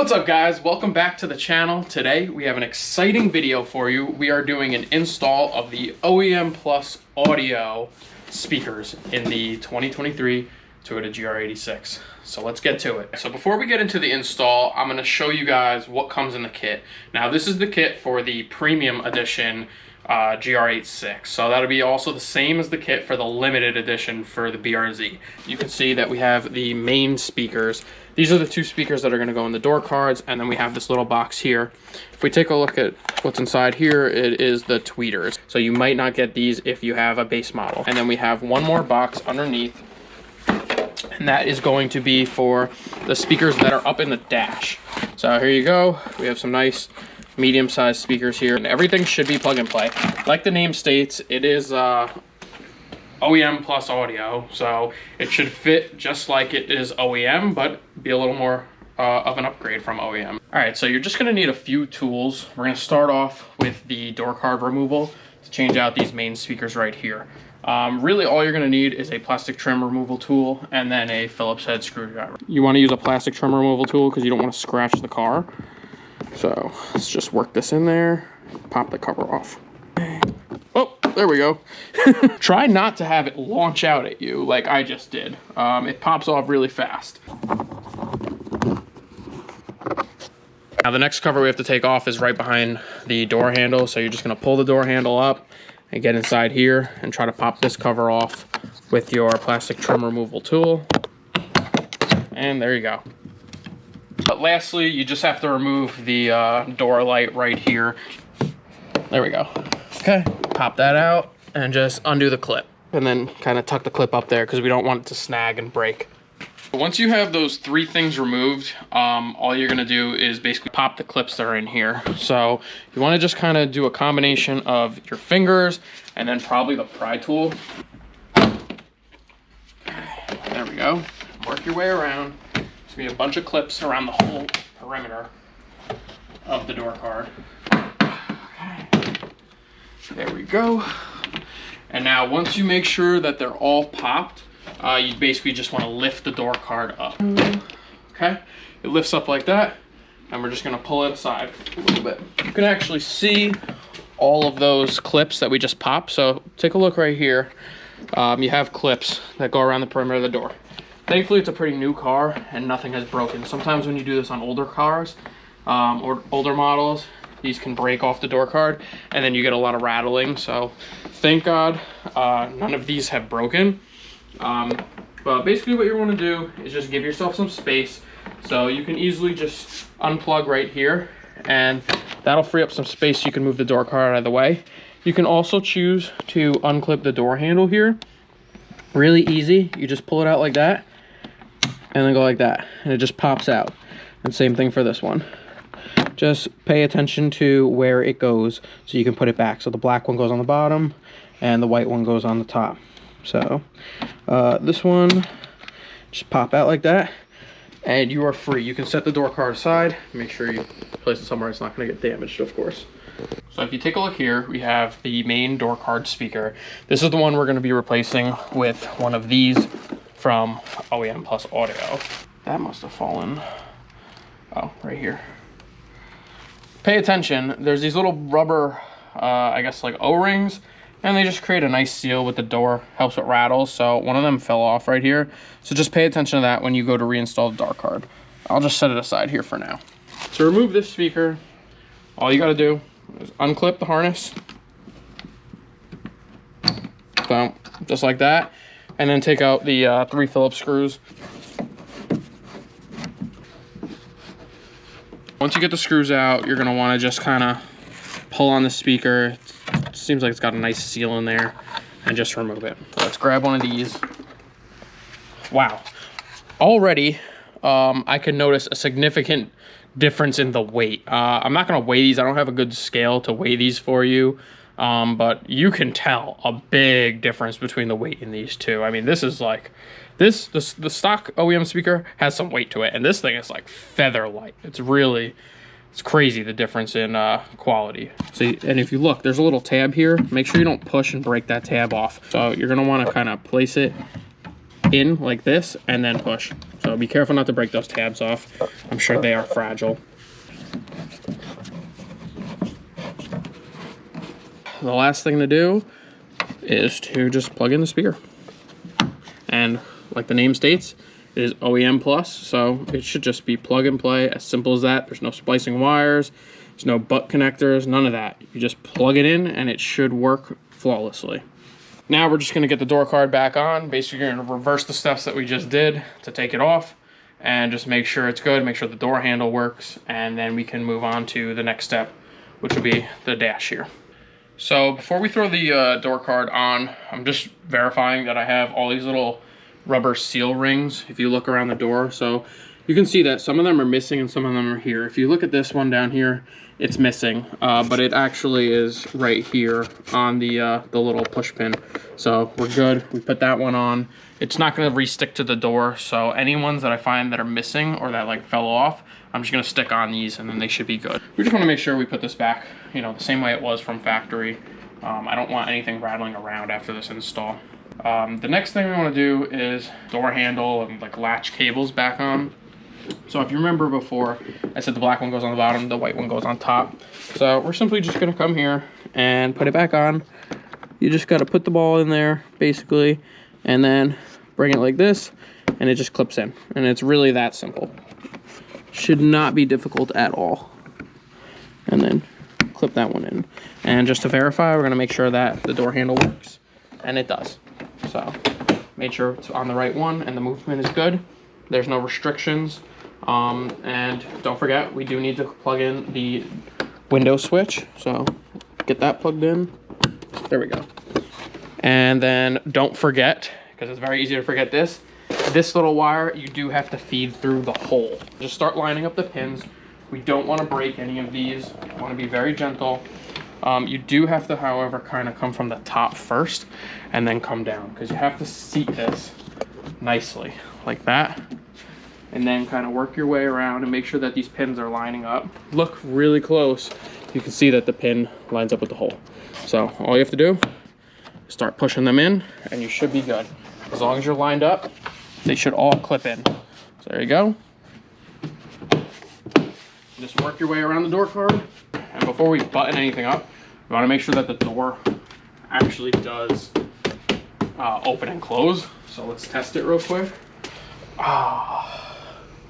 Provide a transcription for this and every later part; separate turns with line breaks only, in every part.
What's up guys, welcome back to the channel. Today we have an exciting video for you. We are doing an install of the OEM Plus audio speakers in the 2023 Toyota GR86. So let's get to it. So before we get into the install, I'm going to show you guys what comes in the kit. Now this is the kit for the Premium Edition GR86. So that'll be also the same as the kit for the limited edition for the BRZ. You can see that we have the main speakers. These are the two speakers that are going to go in the door cards, and then we have this little box here. If we take a look at what's inside here, it is the tweeters. So you might not get these if you have a base model. And then we have one more box underneath, and that is going to be for the speakers that are up in the dash. So here you go. We have some nice medium-sized speakers here, and everything should be plug and play. Like the name states, it is OEM Plus audio, so it should fit just like it is OEM, but be a little more of an upgrade from OEM. All right, so you're just gonna need a few tools. We're gonna start off with the door card removal to change out these main speakers right here. Really all you're gonna need is a plastic trim removal tool and then a Phillips head screwdriver. You wanna use a plastic trim removal tool because you don't wanna scratch the car. So let's just work this in there, pop the cover off. Oh, there we go. Try not to have it launch out at you like I just did. It pops off really fast. Now the next cover we have to take off is right behind the door handle. So you're just gonna pull the door handle up and get inside here and try to pop this cover off with your plastic trim removal tool. And there you go. But lastly, you just have to remove the door light right here. There we go. Okay, pop that out and just undo the clip. And then kind of tuck the clip up there because we don't want it to snag and break. Once you have those three things removed, all you're gonna do is basically pop the clips that are in here. So you wanna just kind of do a combination of your fingers and then probably the pry tool. There we go. Work your way around. There's gonna be a bunch of clips around the whole perimeter of the door card. There we go. And now once you make sure that they're all popped, you basically just want to lift the door card up. Okay, it lifts up like that, and we're just going to pull it aside a little bit. You can actually see all of those clips that we just popped. So take a look right here. You have clips that go around the perimeter of the door. Thankfully it's a pretty new car and nothing has broken. Sometimes when you do this on older cars or older models, these can break off the door card and then you get a lot of rattling. So thank God none of these have broken. But basically what you want to do is just give yourself some space. So you can easily just unplug right here and that'll free up some space so you can move the door card out of the way. You can also choose to unclip the door handle here. Really easy. You just pull it out like that and then go like that and it just pops out. And same thing for this one. Just pay attention to where it goes so you can put it back. So the black one goes on the bottom and the white one goes on the top. So this one, just pop out like that and you are free. You can set the door card aside. Make sure you place it somewhere it's not going to get damaged, of course. So if you take a look here, we have the main door card speaker. This is the one we're going to be replacing with one of these from OEM Plus Audio. That must have fallen. Oh, right here. Pay attention, there's these little rubber, I guess like O-rings, and they just create a nice seal with the door, helps with rattles. So one of them fell off right here. So just pay attention to that when you go to reinstall the door card. I'll just set it aside here for now. To remove this speaker, all you gotta do is unclip the harness. So, just like that. And then take out the 3 Phillips screws. Once you get the screws out, you're gonna wanna just kinda pull on the speaker. It seems like it's got a nice seal in there, and just remove it. So let's grab one of these. Wow. Already, I can notice a significant difference in the weight. I'm not gonna weigh these. I don't have a good scale to weigh these for you, but you can tell a big difference between the weight in these two. I mean, this is like, the stock OEM speaker has some weight to it, and this thing is like feather light. It's crazy the difference in quality. See, and if you look, there's a little tab here. Make sure you don't push and break that tab off. So you're gonna wanna kind of place it in like this and then push. So be careful not to break those tabs off. I'm sure they are fragile. The last thing to do is to just plug in the speaker. And like the name states, it is OEM Plus, so it should just be plug and play, as simple as that. There's no splicing wires, there's no butt connectors, none of that. You just plug it in and it should work flawlessly. Now we're just gonna get the door card back on. Basically, you're gonna reverse the steps that we just did to take it off and just make sure it's good, make sure the door handle works, and then we can move on to the next step, which will be the dash here. So before we throw the door card on, I'm just verifying that I have all these little rubber seal rings if you look around the door. So you can see that some of them are missing and some of them are here. If you look at this one down here, it's missing, but it actually is right here on the little push pin. So we're good. We put that one on. It's not going to re-stick to the door, so any ones that I find that are missing or that like fell off, I'm just going to stick on these and then they should be good. We just want to make sure we put this back, you know, the same way it was from factory. I don't want anything rattling around after this install. The next thing we want to do is door handle and like latch cables back on. So if you remember before, I said the black one goes on the bottom, the white one goes on top. So we're simply just going to come here and put it back on. You just got to put the ball in there basically and then bring it like this and it just clips in. And it's really that simple. Should not be difficult at all. And then clip that one in. And just to verify, we're going to make sure that the door handle works, and it does. So made sure it's on the right one and the movement is good. There's no restrictions. And don't forget, we do need to plug in the window switch. So get that plugged in. There we go. And then don't forget, because it's very easy to forget this little wire, you do have to feed through the hole. Just start lining up the pins. We don't want to break any of these. You want to be very gentle. You do have to, however, kind of come from the top first and then come down, because you have to seat this nicely like that, and then kind of work your way around and make sure that these pins are lining up. Look really close. You can see that the pin lines up with the hole. So all you have to do is start pushing them in and you should be good. As long as you're lined up, they should all clip in. So there you go. Just work your way around the door card. And before we button anything up, we want to make sure that the door actually does open and close. So let's test it real quick.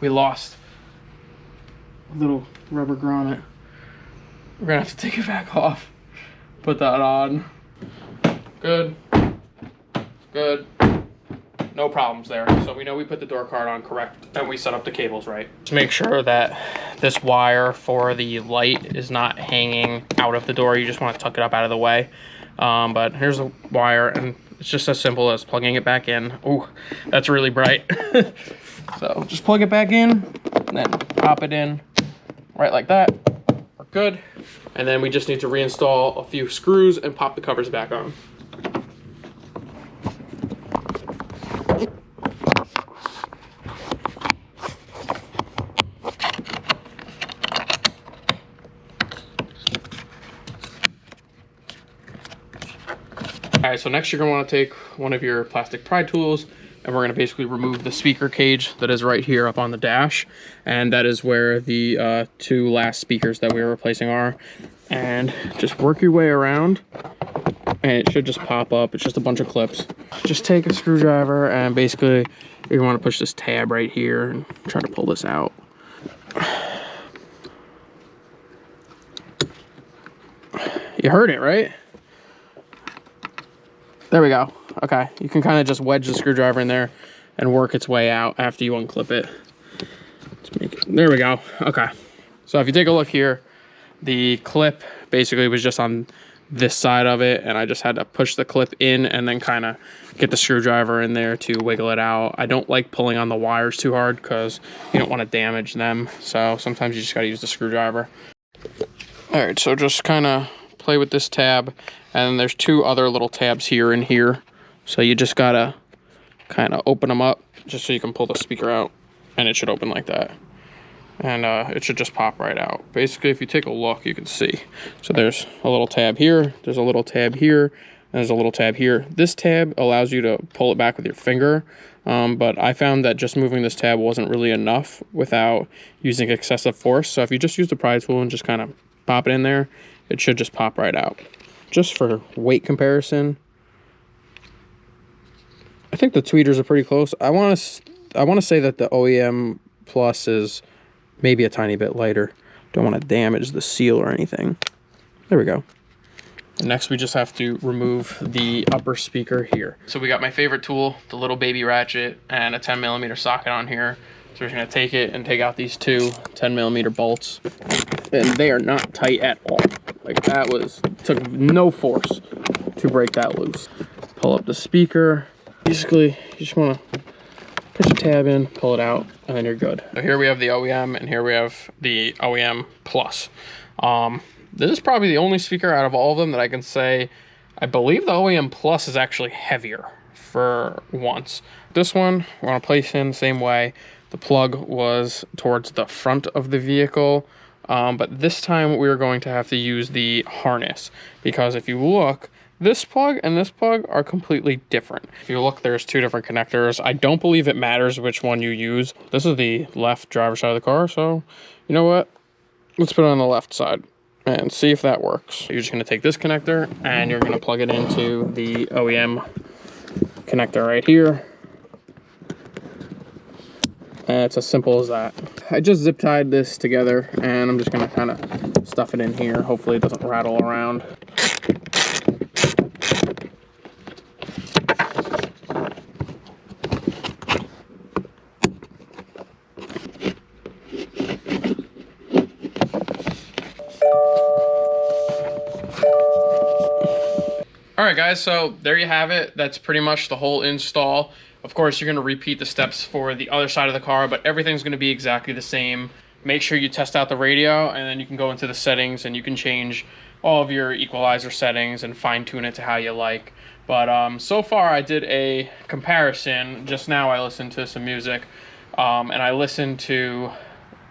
We lost a little rubber grommet. We're gonna have to take it back off. Put that on. Good. Good. No problems there. So we know we put the door card on correct and we set up the cables right. Just make sure that this wire for the light is not hanging out of the door. You just want to tuck it up out of the way. But here's the wire, and it's just as simple as plugging it back in. Ooh, that's really bright. So just plug it back in and then pop it in right like that. We're good. And then we just need to reinstall a few screws and pop the covers back on. All right, so next you're gonna wanna take one of your plastic pry tools, and we're gonna basically remove the speaker cage that is right here up on the dash. And that is where the two last speakers that we were replacing are. And just work your way around, and it should just pop up. It's just a bunch of clips. Just take a screwdriver, and basically you wanna push this tab right here and try to pull this out. You heard it, right? There we go. Okay, you can kind of just wedge the screwdriver in there and work its way out after you unclip it. Let's make it. There we go. Okay. So if you take a look here, the clip basically was just on this side of it, and I just had to push the clip in and then kind of get the screwdriver in there to wiggle it out. I don't like pulling on the wires too hard because you don't want to damage them. So sometimes you just got to use the screwdriver. All right, so just kind of play with this tab, and there's two other little tabs here and here, so you just gotta kind of open them up just so you can pull the speaker out, and it should open like that, and it should just pop right out. Basically, if you take a look, you can see, so there's a little tab here, there's a little tab here, there's a little tab here. This tab allows you to pull it back with your finger, but I found that just moving this tab wasn't really enough without using excessive force. So if you just use the pry tool and just kind of pop it in there, it should just pop right out. Just for weight comparison, I think the tweeters are pretty close. I want to say that the OEM Plus is maybe a tiny bit lighter. Don't want to damage the seal or anything. There we go. Next, we just have to remove the upper speaker here. So we got my favorite tool, the little baby ratchet, and a 10mm socket on here. So we're just gonna take it and take out these two 10mm bolts. And they are not tight at all. Like that took no force to break that loose. Pull up the speaker. Basically, you just wanna push the tab in, pull it out, and then you're good. So here we have the OEM, and here we have the OEM Plus. This is probably the only speaker out of all of them that I can say, I believe the OEM Plus is actually heavier for once. This one, we're gonna place in the same way. The plug was towards the front of the vehicle, but this time we're going to have to use the harness, because if you look, this plug and this plug are completely different. If you look, there's two different connectors. I don't believe it matters which one you use. This is the left driver's side of the car, so you know what? Let's put it on the left side and see if that works. You're just gonna take this connector and you're gonna plug it into the OEM connector right here. And it's as simple as that. I just zip tied this together and I'm just gonna kind of stuff it in here. Hopefully it doesn't rattle around. All right, guys, so there you have it. That's pretty much the whole install. Of course, you're going to repeat the steps for the other side of the car, but everything's going to be exactly the same. Make sure you test out the radio, and then you can go into the settings and you can change all of your equalizer settings and fine tune it to how you like. But so far, I did a comparison. Just now, I listened to some music, and I listened to,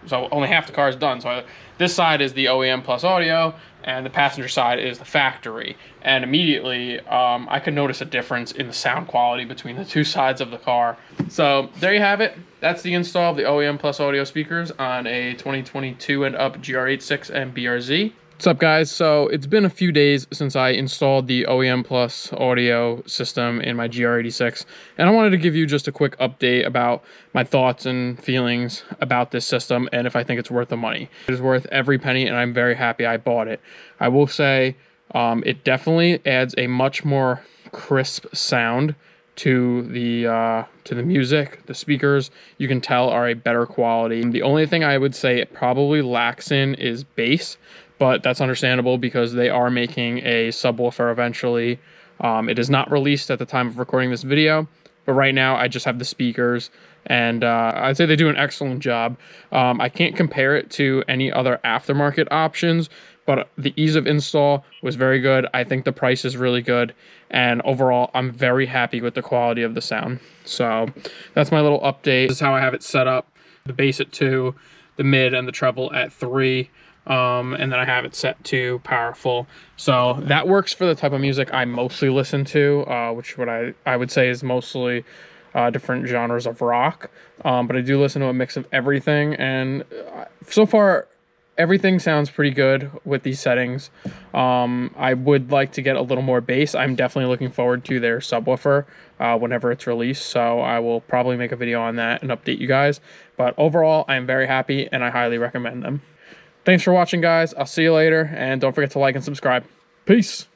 so only half the car is done. So this side is the OEM Plus audio, and the passenger side is the factory. And immediately, I could notice a difference in the sound quality between the two sides of the car. So there you have it. That's the install of the OEM Plus audio speakers on a 2022 and up GR86 and BRZ. What's up, guys? So it's been a few days since I installed the OEM Plus audio system in my GR86, and I wanted to give you just a quick update about my thoughts and feelings about this system and if I think it's worth the money. It is worth every penny, and I'm very happy I bought it. I will say it definitely adds a much more crisp sound to the music. The speakers, you can tell, are a better quality. The only thing I would say it probably lacks in is bass, but that's understandable because they are making a subwoofer eventually. It is not released at the time of recording this video, but right now I just have the speakers, and I'd say they do an excellent job. I can't compare it to any other aftermarket options, but the ease of install was very good. I think the price is really good, and overall I'm very happy with the quality of the sound. So that's my little update. This is how I have it set up: the bass at 2, the mid and the treble at 3. And then I have it set to powerful. So that works for the type of music I mostly listen to, which what I would say is mostly different genres of rock. But I do listen to a mix of everything, and so far everything sounds pretty good with these settings. I would like to get a little more bass. I'm definitely looking forward to their subwoofer whenever it's released, so I will probably make a video on that and update you guys. But overall, I'm very happy and I highly recommend them. Thanks for watching, guys. I'll see you later, and don't forget to like and subscribe. Peace.